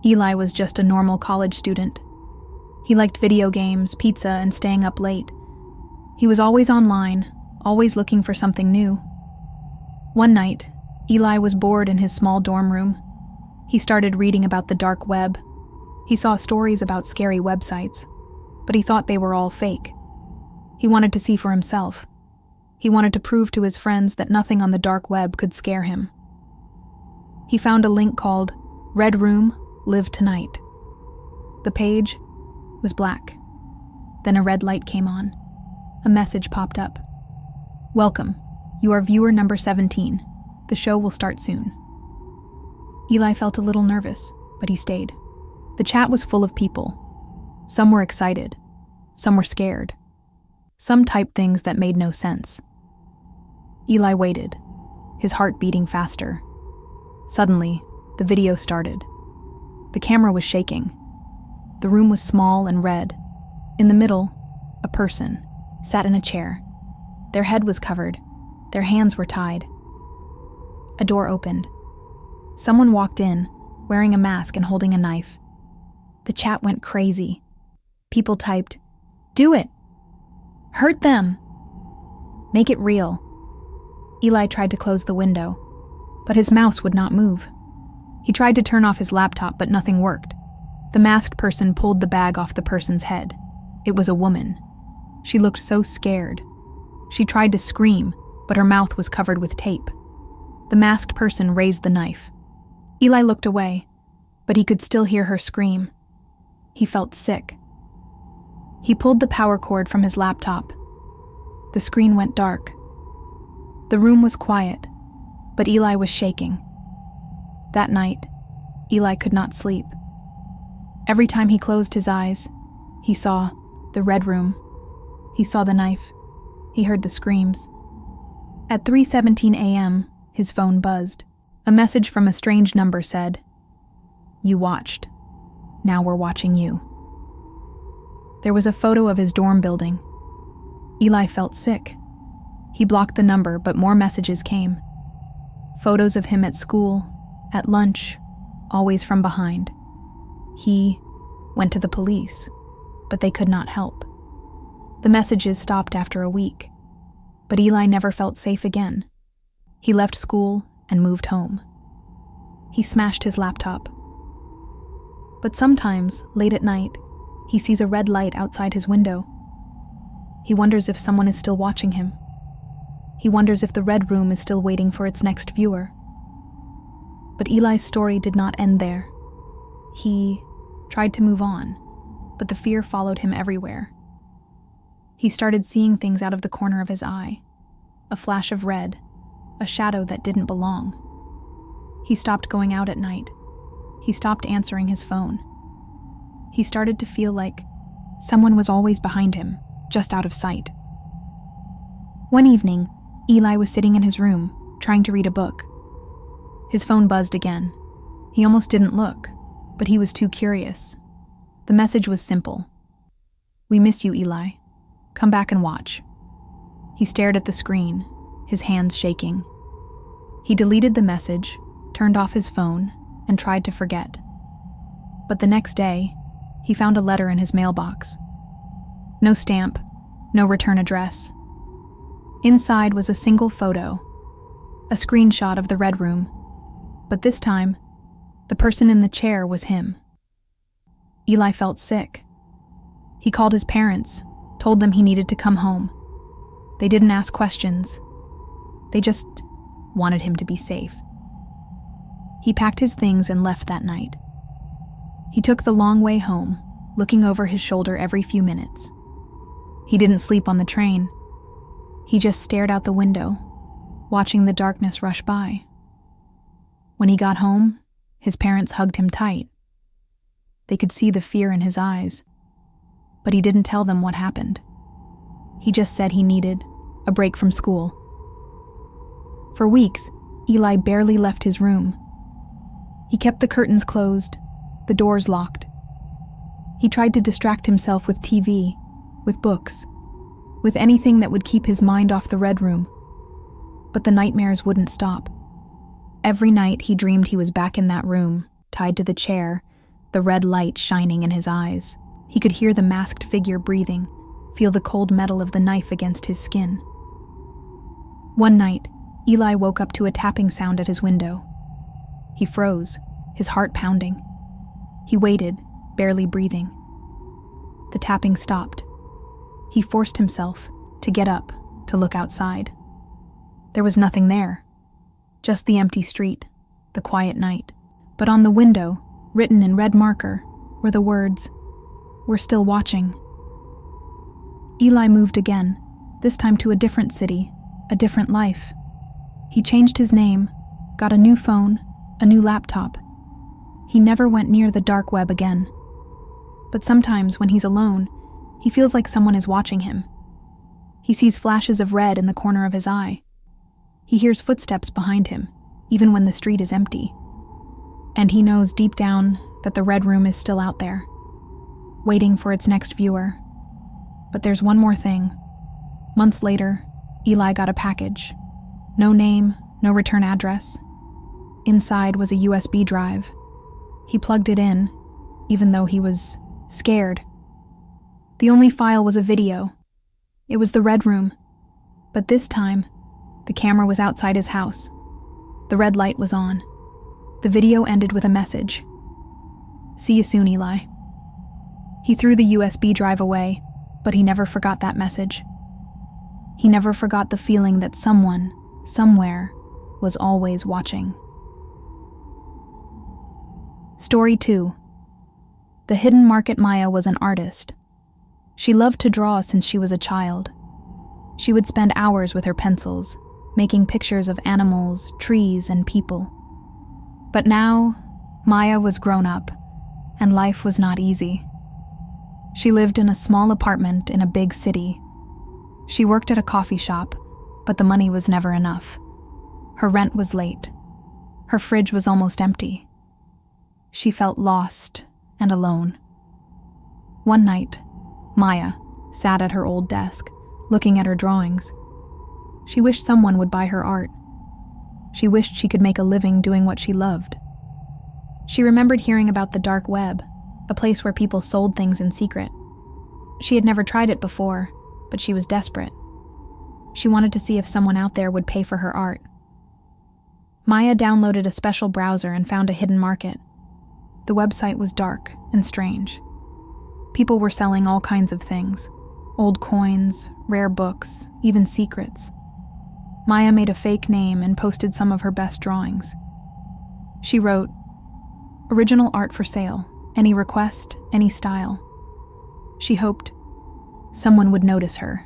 Eli was just a normal college student. He liked video games, pizza, and staying up late. He was always online, always looking for something new. One night, Eli was bored in his small dorm room. He started reading about the dark web. He saw stories about scary websites, but he thought they were all fake. He wanted to see for himself. He wanted to prove to his friends that nothing on the dark web could scare him. He found a link called Red Room, Live Tonight. The page was black. Then a red light came on. A message popped up. "Welcome. You are viewer number 17. The show will start soon." Eli felt a little nervous, but he stayed. The chat was full of people. Some were excited. Some were scared. Some typed things that made no sense. Eli waited, his heart beating faster. Suddenly, the video started. The camera was shaking. The room was small and red. In the middle, a person sat in a chair. Their head was covered. Their hands were tied. A door opened. Someone walked in, wearing a mask and holding a knife. The chat went crazy. People typed, "Do it! Hurt them! Make it real!" Eli tried to close the window, but his mouse would not move. He tried to turn off his laptop, but nothing worked. The masked person pulled the bag off the person's head. It was a woman. She looked so scared. She tried to scream, but her mouth was covered with tape. The masked person raised the knife. Eli looked away, but he could still hear her scream. He felt sick. He pulled the power cord from his laptop. The screen went dark. The room was quiet, but Eli was shaking. That night, Eli could not sleep. Every time he closed his eyes, he saw the red room. He saw the knife. He heard the screams. At 3:17 a.m., his phone buzzed. A message from a strange number said, "You watched. Now we're watching you." There was a photo of his dorm building. Eli felt sick. He blocked the number, but more messages came. Photos of him at school, at lunch, always from behind. He went to the police, but they could not help. The messages stopped after a week, but Eli never felt safe again. He left school and moved home. He smashed his laptop. But sometimes, late at night, he sees a red light outside his window. He wonders if someone is still watching him. He wonders if the red room is still waiting for its next viewer. But Eli's story did not end there. He tried to move on, but the fear followed him everywhere. He started seeing things out of the corner of his eye. A flash of red, a shadow that didn't belong. He stopped going out at night. He stopped answering his phone. He started to feel like someone was always behind him, just out of sight. One evening, Eli was sitting in his room, trying to read a book. His phone buzzed again. He almost didn't look, but he was too curious. The message was simple. "We miss you, Eli. Come back and watch." He stared at the screen, his hands shaking. He deleted the message, turned off his phone, and tried to forget. But the next day, he found a letter in his mailbox. No stamp, no return address. Inside was a single photo, a screenshot of the red room, but this time, the person in the chair was him. Eli felt sick. He called his parents, told them he needed to come home. They didn't ask questions. They just wanted him to be safe. He packed his things and left that night. He took the long way home, looking over his shoulder every few minutes. He didn't sleep on the train. He just stared out the window, watching the darkness rush by. When he got home, his parents hugged him tight. They could see the fear in his eyes, but he didn't tell them what happened. He just said he needed a break from school. For weeks, Eli barely left his room. He kept the curtains closed, the doors locked. He tried to distract himself with TV, with books, with anything that would keep his mind off the red room. But the nightmares wouldn't stop. Every night he dreamed he was back in that room, tied to the chair, the red light shining in his eyes. He could hear the masked figure breathing, feel the cold metal of the knife against his skin. One night, Eli woke up to a tapping sound at his window. He froze, his heart pounding. He waited, barely breathing. The tapping stopped. He forced himself to get up, to look outside. There was nothing there, just the empty street, the quiet night. But on the window, written in red marker, were the words, "We're still watching." Eli moved again, this time to a different city, a different life. He changed his name, got a new phone, a new laptop. He never went near the dark web again. But sometimes when he's alone, he feels like someone is watching him. He sees flashes of red in the corner of his eye. He hears footsteps behind him, even when the street is empty. And he knows deep down that the red room is still out there, waiting for its next viewer. But there's one more thing. Months later, Eli got a package. No name, no return address. Inside was a USB drive. He plugged it in, even though he was scared. The only file was a video. It was the red room. But this time, the camera was outside his house. The red light was on. The video ended with a message. "See you soon, Eli." He threw the USB drive away, but he never forgot that message. He never forgot the feeling that someone, somewhere, was always watching. Story 2. The Hidden Market. Maya was an artist. She loved to draw since she was a child. She would spend hours with her pencils, making pictures of animals, trees, and people. But now, Maya was grown up, and life was not easy. She lived in a small apartment in a big city. She worked at a coffee shop, but the money was never enough. Her rent was late. Her fridge was almost empty. She felt lost and alone. One night, Maya sat at her old desk, looking at her drawings. She wished someone would buy her art. She wished she could make a living doing what she loved. She remembered hearing about the dark web, a place where people sold things in secret. She had never tried it before, but she was desperate. She wanted to see if someone out there would pay for her art. Maya downloaded a special browser and found a hidden market. The website was dark and strange. People were selling all kinds of things: old coins, rare books, even secrets. Maya made a fake name and posted some of her best drawings. She wrote, "Original art for sale, any request, any style." She hoped someone would notice her.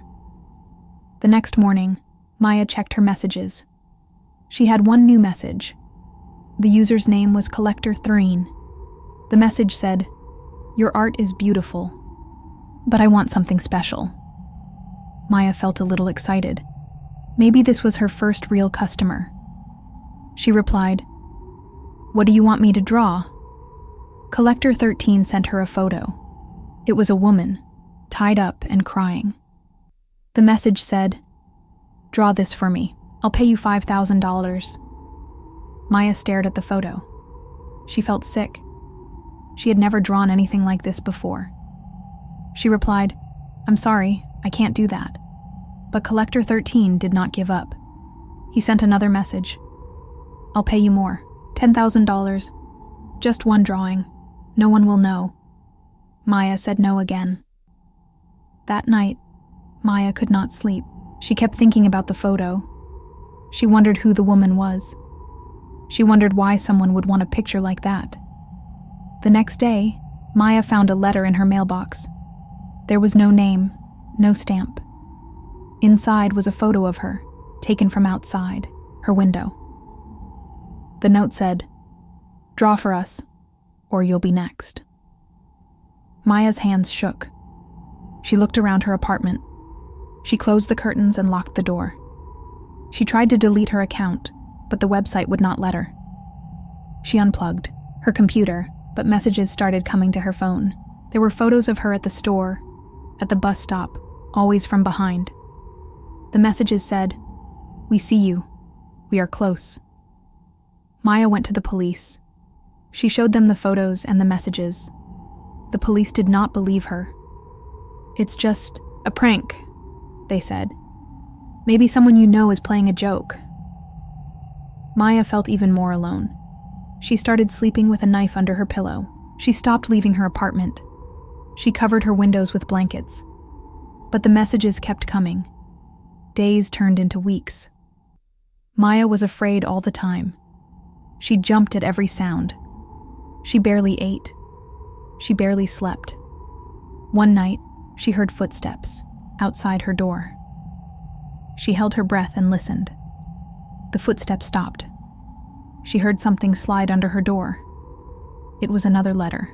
The next morning, Maya checked her messages. She had one new message. The user's name was Collector Threen. The message said, "Your art is beautiful, but I want something special." Maya felt a little excited. Maybe this was her first real customer. She replied, "What do you want me to draw?" Collector 13 sent her a photo. It was a woman, tied up and crying. The message said, "Draw this for me. I'll pay you $5,000. Maya stared at the photo. She felt sick. She had never drawn anything like this before. She replied, "I'm sorry, I can't do that." But Collector 13 did not give up. He sent another message. "I'll pay you more, $10,000. Just one drawing. No one will know." Maya said no again. That night, Maya could not sleep. She kept thinking about the photo. She wondered who the woman was. She wondered why someone would want a picture like that. The next day, Maya found a letter in her mailbox. There was no name, no stamp. Inside was a photo of her, taken from outside, her window. The note said, "Draw for us, or you'll be next." Maya's hands shook. She looked around her apartment. She closed the curtains and locked the door. She tried to delete her account, but the website would not let her. She unplugged her computer, but messages started coming to her phone. There were photos of her at the store, at the bus stop, always from behind. The messages said, "We see you. We are close." Maya went to the police. She showed them the photos and the messages. The police did not believe her. "It's just a prank," they said. "Maybe someone you know is playing a joke." Maya felt even more alone. She started sleeping with a knife under her pillow. She stopped leaving her apartment. She covered her windows with blankets. But the messages kept coming. Days turned into weeks. Maya was afraid all the time. She jumped at every sound. She barely ate. She barely slept. One night, she heard footsteps outside her door. She held her breath and listened. The footsteps stopped. She heard something slide under her door. It was another letter.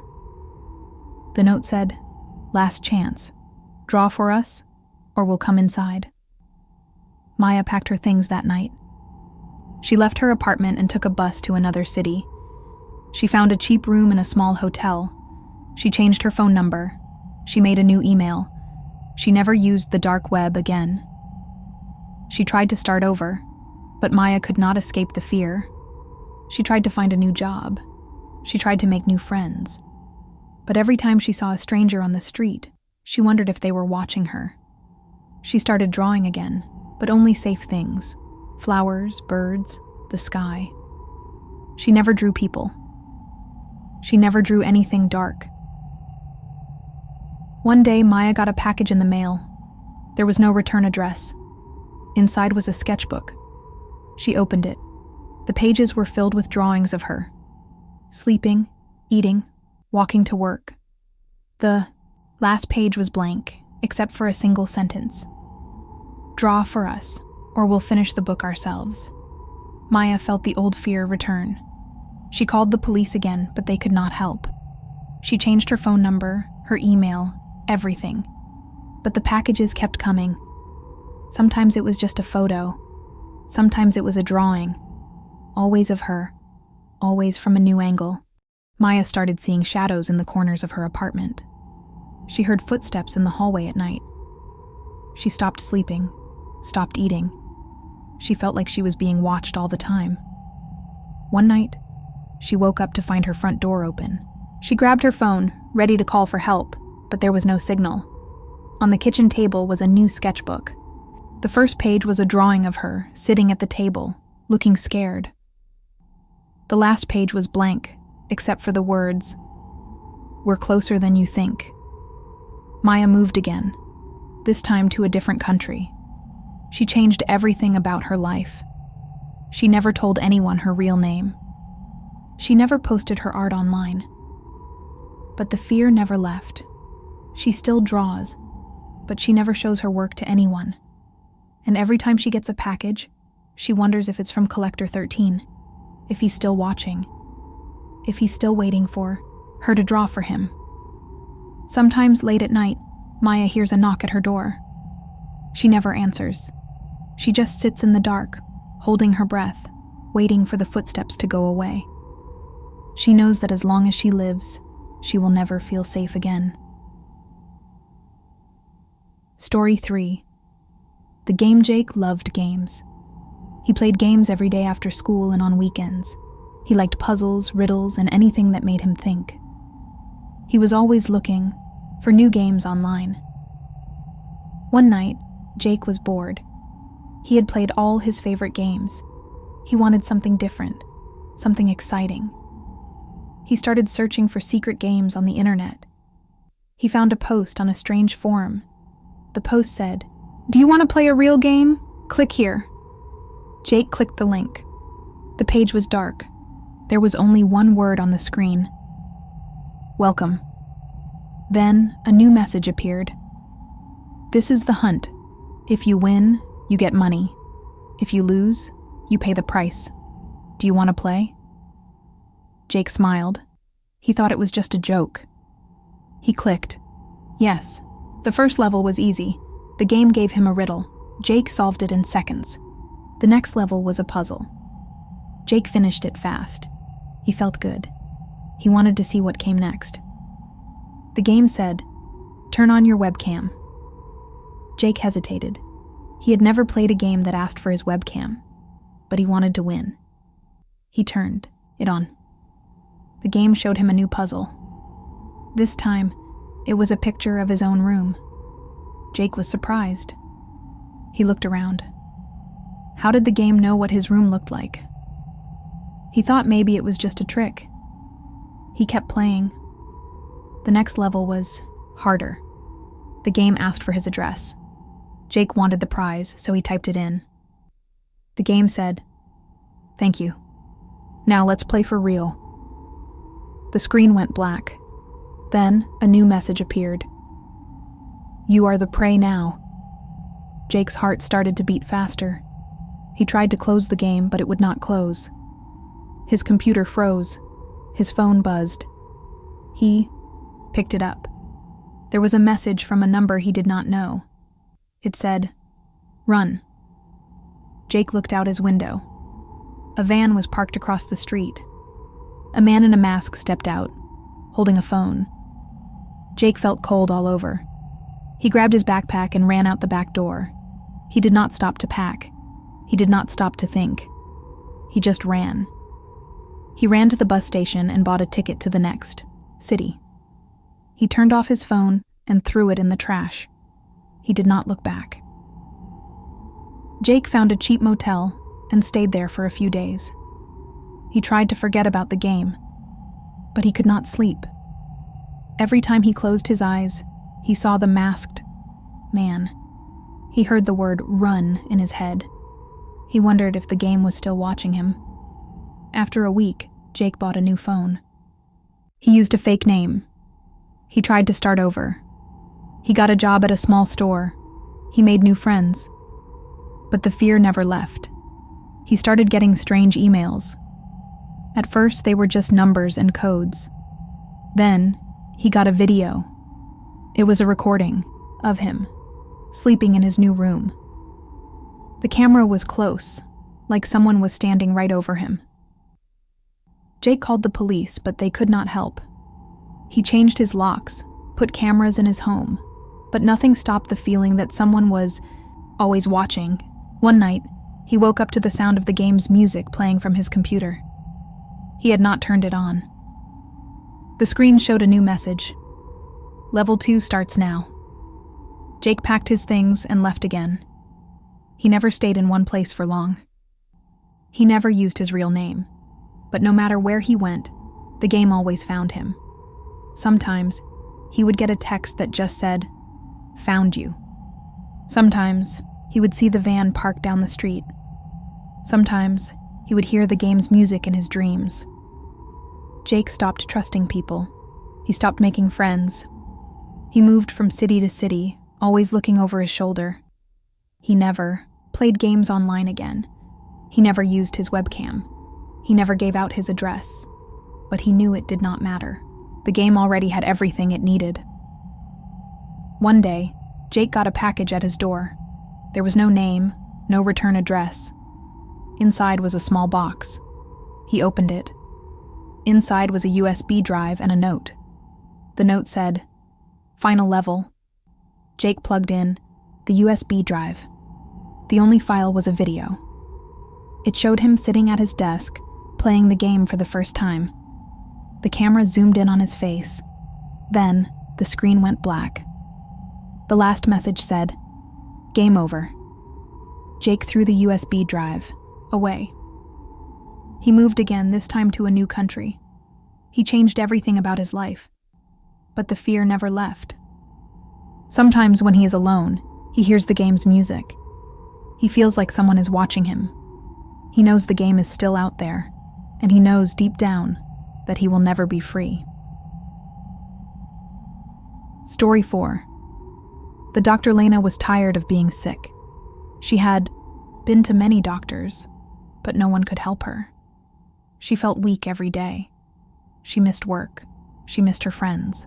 The note said, "Last chance. Draw for us, or we'll come inside." Maya packed her things that night. She left her apartment and took a bus to another city. She found a cheap room in a small hotel. She changed her phone number. She made a new email. She never used the dark web again. She tried to start over, but Maya could not escape the fear. She tried to find a new job. She tried to make new friends. But every time she saw a stranger on the street, she wondered if they were watching her. She started drawing again, but only safe things: flowers, birds, the sky. She never drew people. She never drew anything dark. One day, Maya got a package in the mail. There was no return address. Inside was a sketchbook. She opened it. The pages were filled with drawings of her, sleeping, eating, walking to work. The last page was blank, except for a single sentence. "Draw for us, or we'll finish the book ourselves." Maya felt the old fear return. She called the police again, but they could not help. She changed her phone number, her email, everything. But the packages kept coming. Sometimes it was just a photo. Sometimes it was a drawing. Always of her. Always from a new angle. Maya started seeing shadows in the corners of her apartment. She heard footsteps in the hallway at night. She stopped sleeping, stopped eating. She felt like she was being watched all the time. One night, she woke up to find her front door open. She grabbed her phone, ready to call for help, but there was no signal. On the kitchen table was a new sketchbook. The first page was a drawing of her, sitting at the table, looking scared. The last page was blank, except for the words, "We're closer than you think." Maya moved again, this time to a different country. She changed everything about her life. She never told anyone her real name. She never posted her art online. But the fear never left. She still draws, but she never shows her work to anyone. And every time she gets a package, she wonders if it's from Collector 13, if he's still watching, if he's still waiting for her to draw for him. Sometimes late at night, Maya hears a knock at her door. She never answers. She just sits in the dark, holding her breath, waiting for the footsteps to go away. She knows that as long as she lives, she will never feel safe again. Story 3. The game Jake loved games. He played games every day after school and on weekends. He liked puzzles, riddles, and anything that made him think. He was always looking for new games online. One night, Jake was bored. He had played all his favorite games. He wanted something different, something exciting. He started searching for secret games on the internet. He found a post on a strange forum. The post said, "Do you want to play a real game? Click here." Jake clicked the link. The page was dark. There was only one word on the screen: "Welcome." Then a new message appeared. "This is the hunt. If you win, you get money. If you lose, you pay the price. Do you want to play?" Jake smiled. He thought it was just a joke. He clicked. Yes. The first level was easy. The game gave him a riddle. Jake solved it in seconds. The next level was a puzzle. Jake finished it fast. He felt good. He wanted to see what came next. The game said, "Turn on your webcam." Jake hesitated. He had never played a game that asked for his webcam, but he wanted to win. He turned it on. the game showed him a new puzzle. This time, it was a picture of his own room. Jake was surprised. He looked around. How did the game know what his room looked like? He thought maybe it was just a trick. He kept playing. The next level was harder. The game asked for his address. Jake wanted the prize, so he typed it in. The game said, "Thank you. Now let's play for real." The screen went black. Then a new message appeared. "You are the prey now." Jake's heart started to beat faster. He tried to close the game, but it would not close. His computer froze. His phone buzzed. He picked it up. There was a message from a number he did not know. It said, "Run." Jake looked out his window. A van was parked across the street. A man in a mask stepped out, holding a phone. Jake felt cold all over. He grabbed his backpack and ran out the back door. He did not stop to pack. He did not stop to think. He just ran. He ran to the bus station and bought a ticket to the next city. He turned off his phone and threw it in the trash. He did not look back. Jake found a cheap motel and stayed there for a few days. He tried to forget about the game, but he could not sleep. Every time he closed his eyes, he saw the masked man. He heard the word "run" in his head. He wondered if the game was still watching him. After a week, Jake bought a new phone. He used a fake name. He tried to start over. He got a job at a small store. He made new friends. But the fear never left. He started getting strange emails. At first, they were just numbers and codes. Then, he got a video. It was a recording of him, sleeping in his new room. The camera was close, like someone was standing right over him. Jake called the police, but they could not help. He changed his locks, put cameras in his home, but nothing stopped the feeling that someone was always watching. One night, he woke up to the sound of the game's music playing from his computer. He had not turned it on. The screen showed a new message. Level 2 starts now. Jake packed his things and left again. He never stayed in one place for long. He never used his real name, but no matter where he went, the game always found him. Sometimes, he would get a text that just said, "Found you." Sometimes, he would see the van parked down the street. Sometimes, he would hear the game's music in his dreams. Jake stopped trusting people. He stopped making friends. He moved from city to city, always looking over his shoulder. He never played games online again. He never used his webcam. He never gave out his address. But he knew it did not matter. The game already had everything it needed. One day, Jake got a package at his door. There was no name, no return address. Inside was a small box. He opened it. Inside was a USB drive and a note. The note said, "Final level." Jake plugged in the USB drive. The only file was a video. It showed him sitting at his desk, playing the game for the first time. The camera zoomed in on his face. Then, the screen went black. The last message said, "Game over." Jake threw the USB drive away. He moved again, this time to a new country. He changed everything about his life. But the fear never left. Sometimes when he is alone, he hears the game's music. He feels like someone is watching him. He knows the game is still out there, and he knows deep down that he will never be free. Story 4. The Dr. Lena was tired of being sick. She had been to many doctors, but no one could help her. She felt weak every day. She missed work. She missed her friends.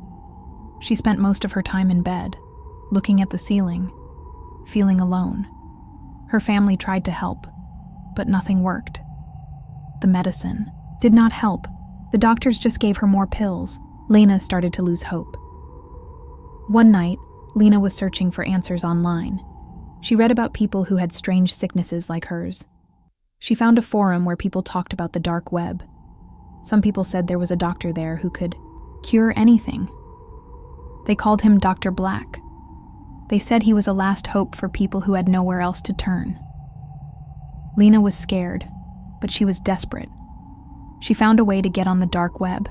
She spent most of her time in bed, looking at the ceiling, feeling alone. Her family tried to help, but nothing worked. The medicine did not help. The doctors just gave her more pills. Lena started to lose hope. One night, Lena was searching for answers online. She read about people who had strange sicknesses like hers. She found a forum where people talked about the dark web. Some people said there was a doctor there who could cure anything. They called him Dr. Black. They said he was a last hope for people who had nowhere else to turn. Lena was scared, but she was desperate. She found a way to get on the dark web.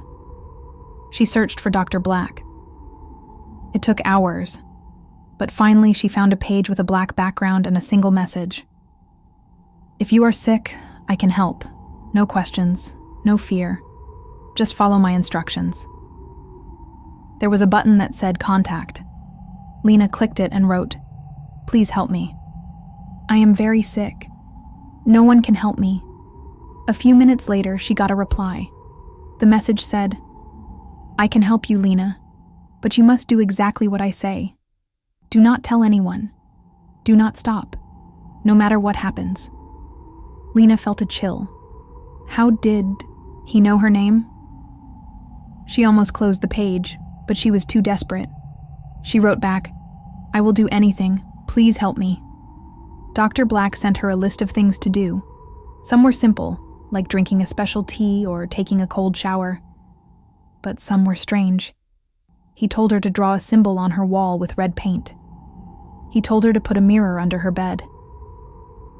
She searched for Dr. Black. It took hours, but finally she found a page with a black background and a single message. If you are sick, I can help. No questions, no fear. Just follow my instructions. There was a button that said contact. Lena clicked it and wrote, "Please help me. I am very sick. No one can help me." A few minutes later, she got a reply. The message said, "I can help you, Lena, but you must do exactly what I say. Do not tell anyone. Do not stop, no matter what happens." Lena felt a chill. How did he know her name? She almost closed the page, but she was too desperate. She wrote back, "I will do anything. Please help me." Dr. Black sent her a list of things to do. Some were simple, like drinking a special tea or taking a cold shower. But some were strange. He told her to draw a symbol on her wall with red paint. He told her to put a mirror under her bed.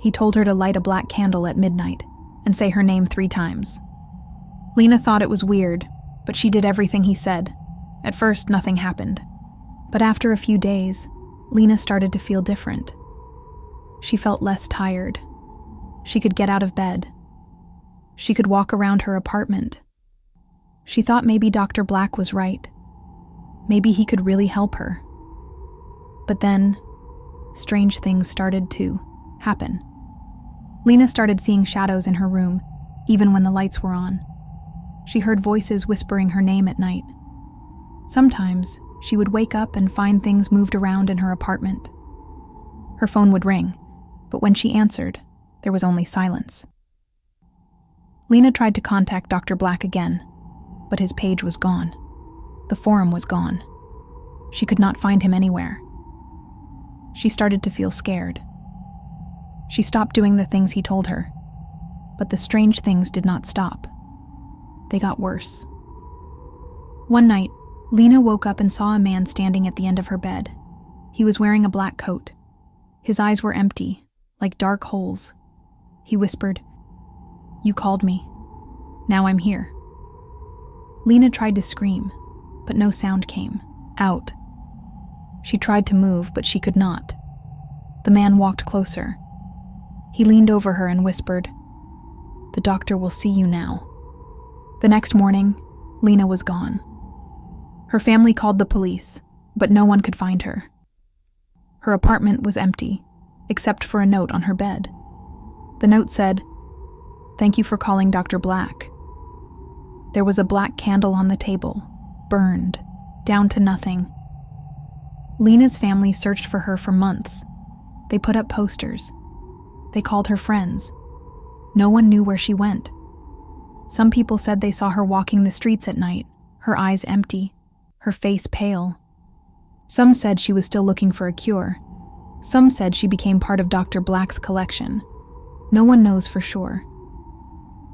He told her to light a black candle at midnight and say her name 3 times. Lena thought it was weird, but she did everything he said. At first, nothing happened. But after a few days, Lena started to feel different. She felt less tired. She could get out of bed. She could walk around her apartment. She thought maybe Dr. Black was right. Maybe he could really help her. But then, strange things started to happen. Lena started seeing shadows in her room, even when the lights were on. She heard voices whispering her name at night. Sometimes, she would wake up and find things moved around in her apartment. Her phone would ring, but when she answered, there was only silence. Lena tried to contact Dr. Black again, but his page was gone. The forum was gone. She could not find him anywhere. She started to feel scared. She stopped doing the things he told her, but the strange things did not stop. They got worse. One night, Lena woke up and saw a man standing at the end of her bed. He was wearing a black coat. His eyes were empty, like dark holes. He whispered, "You called me. Now I'm here." Lena tried to scream, but no sound came out. She tried to move, but she could not. The man walked closer. He leaned over her and whispered, "The doctor will see you now." The next morning, Lena was gone. Her family called the police, but no one could find her. Her apartment was empty, except for a note on her bed. The note said, "Thank you for calling Dr. Black." There was a black candle on the table, burned, down to nothing. Lena's family searched for her for months. They put up posters. They called her friends. No one knew where she went. Some people said they saw her walking the streets at night, her eyes empty, her face pale. Some said she was still looking for a cure. Some said she became part of Dr. Black's collection. No one knows for sure.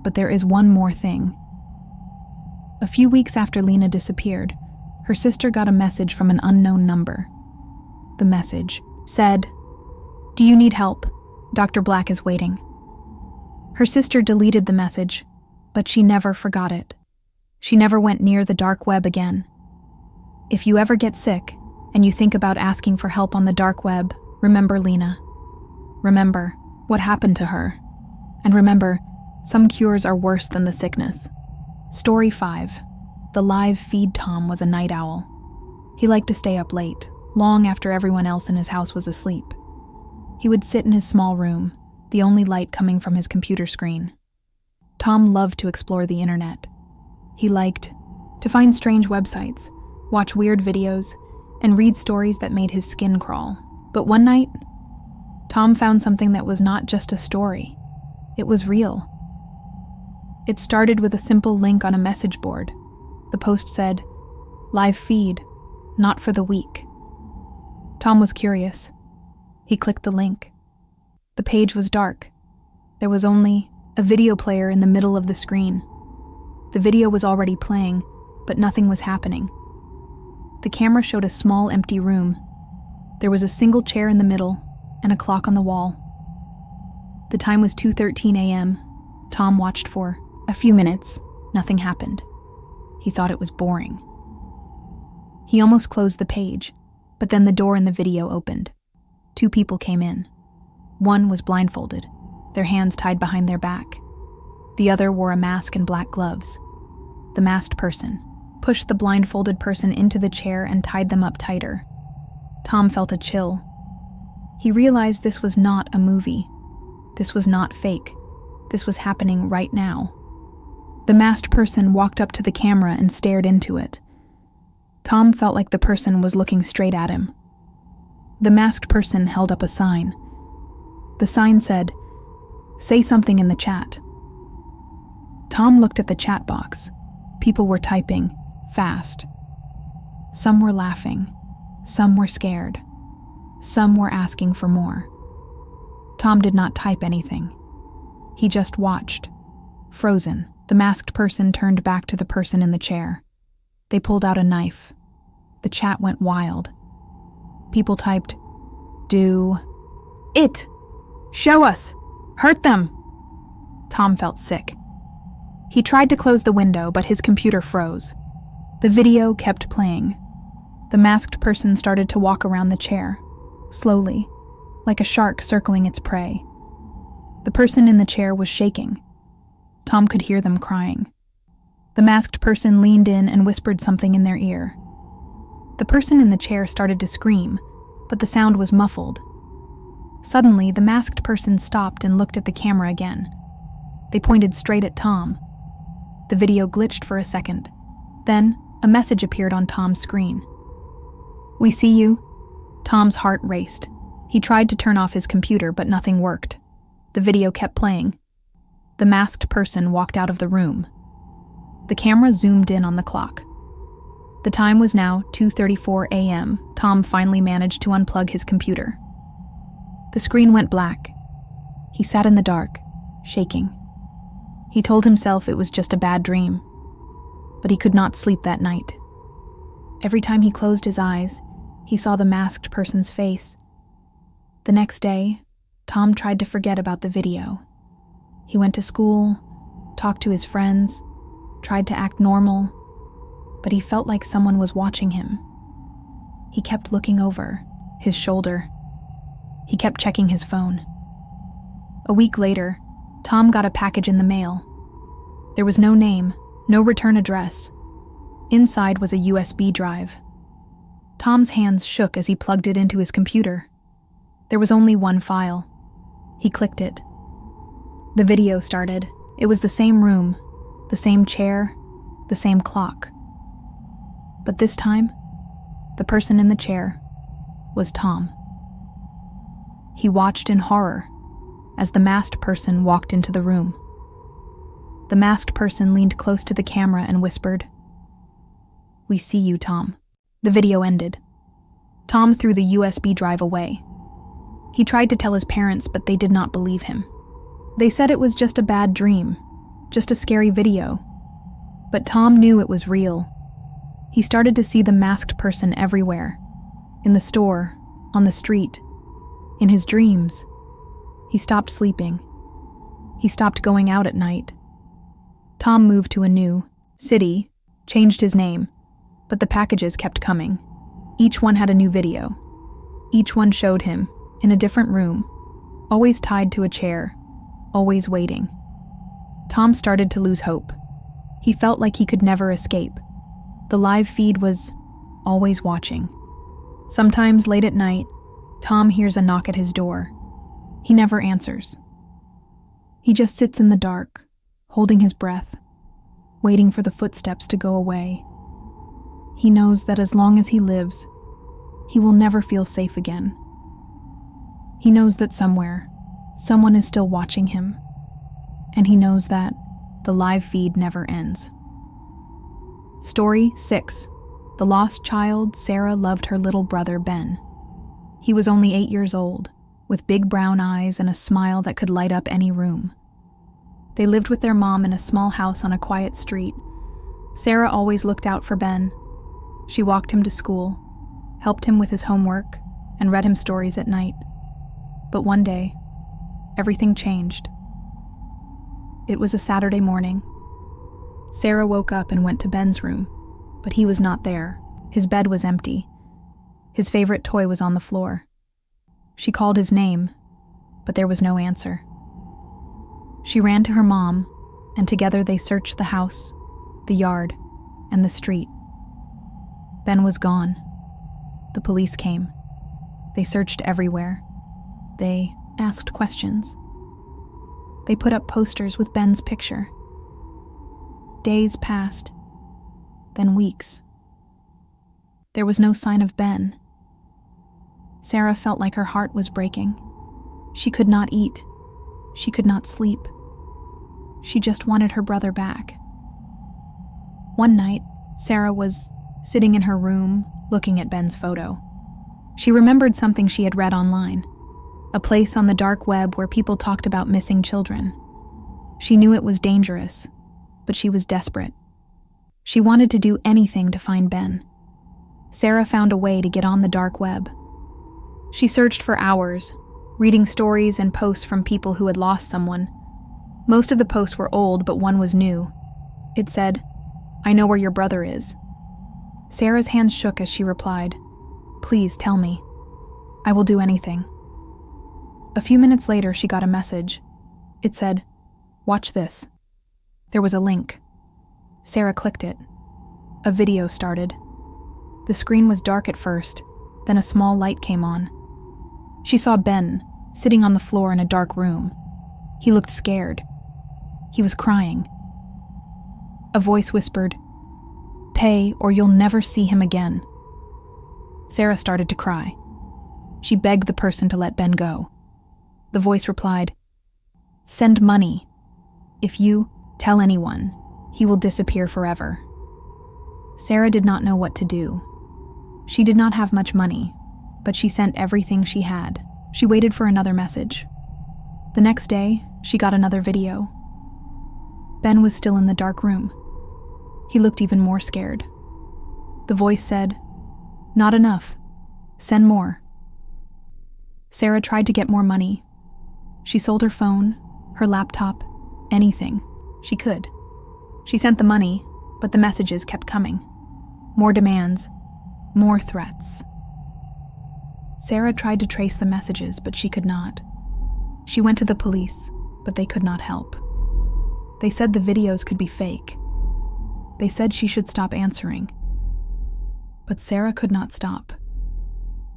But there is one more thing. A few weeks after Lena disappeared, her sister got a message from an unknown number. The message said, "Do you need help? Dr. Black is waiting." Her sister deleted the message, but she never forgot it. She never went near the dark web again. If you ever get sick and you think about asking for help on the dark web, remember Lena. Remember what happened to her. And remember, some cures are worse than the sickness. Story 5. The live feed Tom was a night owl. He liked to stay up late, long after everyone else in his house was asleep. He would sit in his small room, the only light coming from his computer screen. Tom loved to explore the internet. He liked to find strange websites, watch weird videos, and read stories that made his skin crawl. But one night, Tom found something that was not just a story. It was real. It started with a simple link on a message board. The post said, "Live feed, not for the weak." Tom was curious. He clicked the link. The page was dark. There was only a video player in the middle of the screen. The video was already playing, but nothing was happening. The camera showed a small empty room. There was a single chair in the middle and a clock on the wall. The time was 2:13 a.m. Tom watched for a few minutes. Nothing happened. He thought it was boring. He almost closed the page, but then the door in the video opened. 2 people came in. One was blindfolded, their hands tied behind their back. The other wore a mask and black gloves. The masked person pushed the blindfolded person into the chair and tied them up tighter. Tom felt a chill. He realized this was not a movie. This was not fake. This was happening right now. The masked person walked up to the camera and stared into it. Tom felt like the person was looking straight at him. The masked person held up a sign. The sign said, "Say something in the chat." Tom looked at the chat box. People were typing, fast. Some were laughing. Some were scared. Some were asking for more. Tom did not type anything. He just watched, frozen. The masked person turned back to the person in the chair. They pulled out a knife. The chat went wild. People typed, "Do it! Show us! Hurt them!" Tom felt sick. He tried to close the window, but his computer froze. The video kept playing. The masked person started to walk around the chair, slowly, like a shark circling its prey. The person in the chair was shaking. Tom could hear them crying. The masked person leaned in and whispered something in their ear. The person in the chair started to scream, but the sound was muffled. Suddenly, the masked person stopped and looked at the camera again. They pointed straight at Tom. The video glitched for a second. Then, a message appeared on Tom's screen. "We see you." Tom's heart raced. He tried to turn off his computer, but nothing worked. The video kept playing. The masked person walked out of the room. The camera zoomed in on the clock. The time was now 2:34 a.m. Tom finally managed to unplug his computer. The screen went black. He sat in the dark, shaking. He told himself it was just a bad dream, but he could not sleep that night. Every time he closed his eyes, he saw the masked person's face. The next day, Tom tried to forget about the video. He went to school, talked to his friends, tried to act normal, but he felt like someone was watching him. He kept looking over his shoulder. He kept checking his phone. A week later, Tom got a package in the mail. There was no name, no return address. Inside was a USB drive. Tom's hands shook as he plugged it into his computer. There was only one file. He clicked it. The video started. It was the same room, the same chair, the same clock. But this time, the person in the chair was Tom. He watched in horror as the masked person walked into the room. The masked person leaned close to the camera and whispered, "We see you, Tom." The video ended. Tom threw the USB drive away. He tried to tell his parents, but they did not believe him. They said it was just a bad dream, just a scary video. But Tom knew it was real. He started to see the masked person everywhere. In the store, on the street, in his dreams. He stopped sleeping. He stopped going out at night. Tom moved to a new city, changed his name, but the packages kept coming. Each one had a new video. Each one showed him, in a different room, always tied to a chair, always waiting. Tom started to lose hope. He felt like he could never escape. The live feed was always watching. Sometimes late at night, Tom hears a knock at his door. He never answers. He just sits in the dark, holding his breath, waiting for the footsteps to go away. He knows that as long as he lives, he will never feel safe again. He knows that somewhere, someone is still watching him, and he knows that the live feed never ends. Story 6. The lost child Sarah loved her little brother Ben. He was only 8 years old, with big brown eyes and a smile that could light up any room. They lived with their mom in a small house on a quiet street. Sarah always looked out for Ben. She walked him to school, helped him with his homework, and read him stories at night. But one day, everything changed. It was a Saturday morning. Sarah woke up and went to Ben's room, but he was not there. His bed was empty. His favorite toy was on the floor. She called his name, but there was no answer. She ran to her mom, and together they searched the house, the yard, and the street. Ben was gone. The police came. They searched everywhere. They asked questions. They put up posters with Ben's picture. Days passed, then weeks. There was no sign of Ben. Sarah felt like her heart was breaking. She could not eat. She could not sleep. She just wanted her brother back. One night, Sarah was sitting in her room, looking at Ben's photo. She remembered something she had read online, a place on the dark web where people talked about missing children. She knew it was dangerous, but she was desperate. She wanted to do anything to find Ben. Sarah found a way to get on the dark web. She searched for hours, reading stories and posts from people who had lost someone. Most of the posts were old, but one was new. It said, "I know where your brother is." Sarah's hands shook as she replied, "Please tell me. I will do anything." A few minutes later, she got a message. It said, "Watch this." There was a link. Sarah clicked it. A video started. The screen was dark at first, then a small light came on. She saw Ben, sitting on the floor in a dark room. He looked scared. He was crying. A voice whispered, "Pay or you'll never see him again." Sarah started to cry. She begged the person to let Ben go. The voice replied, "Send money. If you tell anyone, he will disappear forever." Sarah did not know what to do. She did not have much money, but she sent everything she had. She waited for another message. The next day, she got another video. Ben was still in the dark room. He looked even more scared. The voice said, "Not enough. Send more." Sarah tried to get more money. She sold her phone, her laptop, anything she could. She sent the money, but the messages kept coming. More demands, more threats. Sarah tried to trace the messages, but she could not. She went to the police, but they could not help. They said the videos could be fake. They said she should stop answering. But Sarah could not stop.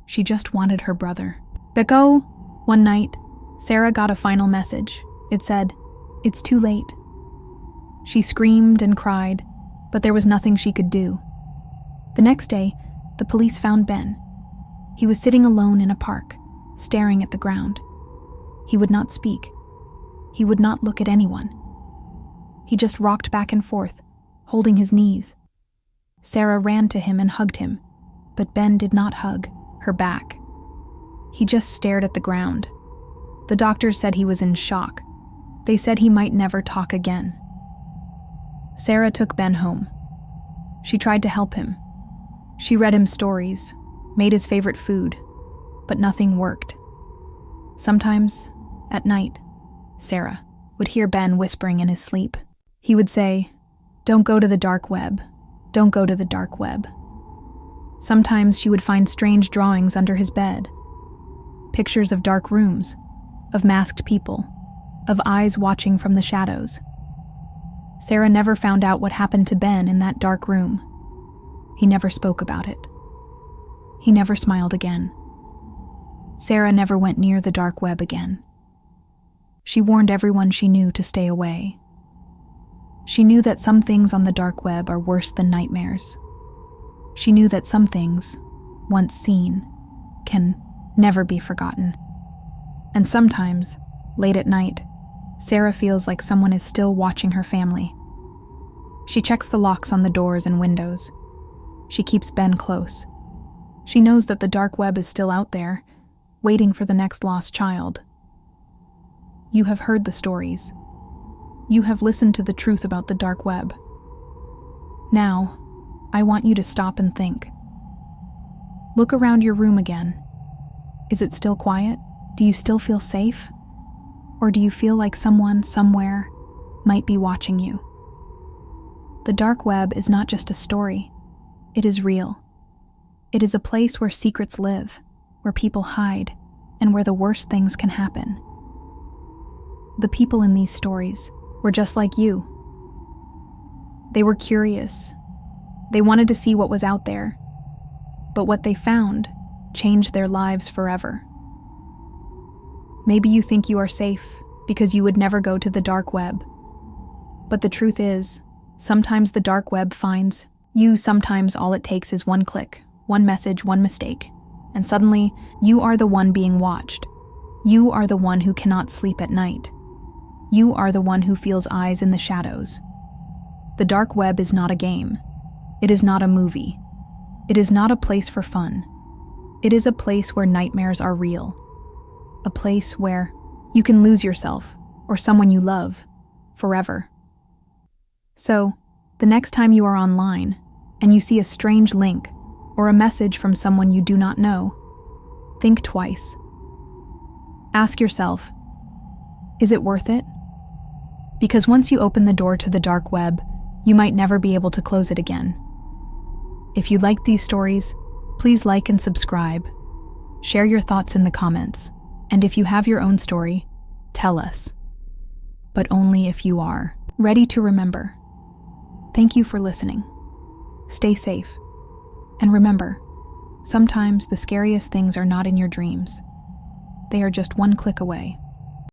She just wanted her brother. Beko! One night, Sarah got a final message. It said, "It's too late." She screamed and cried, but there was nothing she could do. The next day, the police found Ben. He was sitting alone in a park, staring at the ground. He would not speak. He would not look at anyone. He just rocked back and forth, holding his knees. Sarah ran to him and hugged him, but Ben did not hug her back. He just stared at the ground. The doctors said he was in shock. They said he might never talk again. Sarah took Ben home. She tried to help him. She read him stories, made his favorite food, but nothing worked. Sometimes, at night, Sarah would hear Ben whispering in his sleep. He would say, "Don't go to the dark web. Don't go to the dark web." Sometimes she would find strange drawings under his bed. Pictures of dark rooms, of masked people, of eyes watching from the shadows. Sarah never found out what happened to Ben in that dark room. He never spoke about it. He never smiled again. Sarah never went near the dark web again. She warned everyone she knew to stay away. She knew that some things on the dark web are worse than nightmares. She knew that some things, once seen, can never be forgotten. And sometimes, late at night, Sarah feels like someone is still watching her family. She checks the locks on the doors and windows. She keeps Ben close. She knows that the dark web is still out there, waiting for the next lost child. You have heard the stories. You have listened to the truth about the dark web. Now, I want you to stop and think. Look around your room again. Is it still quiet? Do you still feel safe? Or do you feel like someone, somewhere, might be watching you? The dark web is not just a story. It is real. It is a place where secrets live, where people hide, and where the worst things can happen. The people in these stories were just like you. They were curious. They wanted to see what was out there. But what they found changed their lives forever. Maybe you think you are safe because you would never go to the dark web. But the truth is, sometimes the dark web finds you. Sometimes all it takes is one click, one message, one mistake, and suddenly you are the one being watched. You are the one who cannot sleep at night. You are the one who feels eyes in the shadows. The dark web is not a game. It is not a movie. It is not a place for fun. It is a place where nightmares are real. A place where you can lose yourself or someone you love forever. So, the next time you are online and you see a strange link or a message from someone you do not know, think twice. Ask yourself, is it worth it? Because once you open the door to the dark web, you might never be able to close it again. If you like these stories, please like and subscribe. Share your thoughts in the comments. And if you have your own story, tell us. But only if you are ready to remember. Thank you for listening. Stay safe. And remember, sometimes the scariest things are not in your dreams. They are just one click away.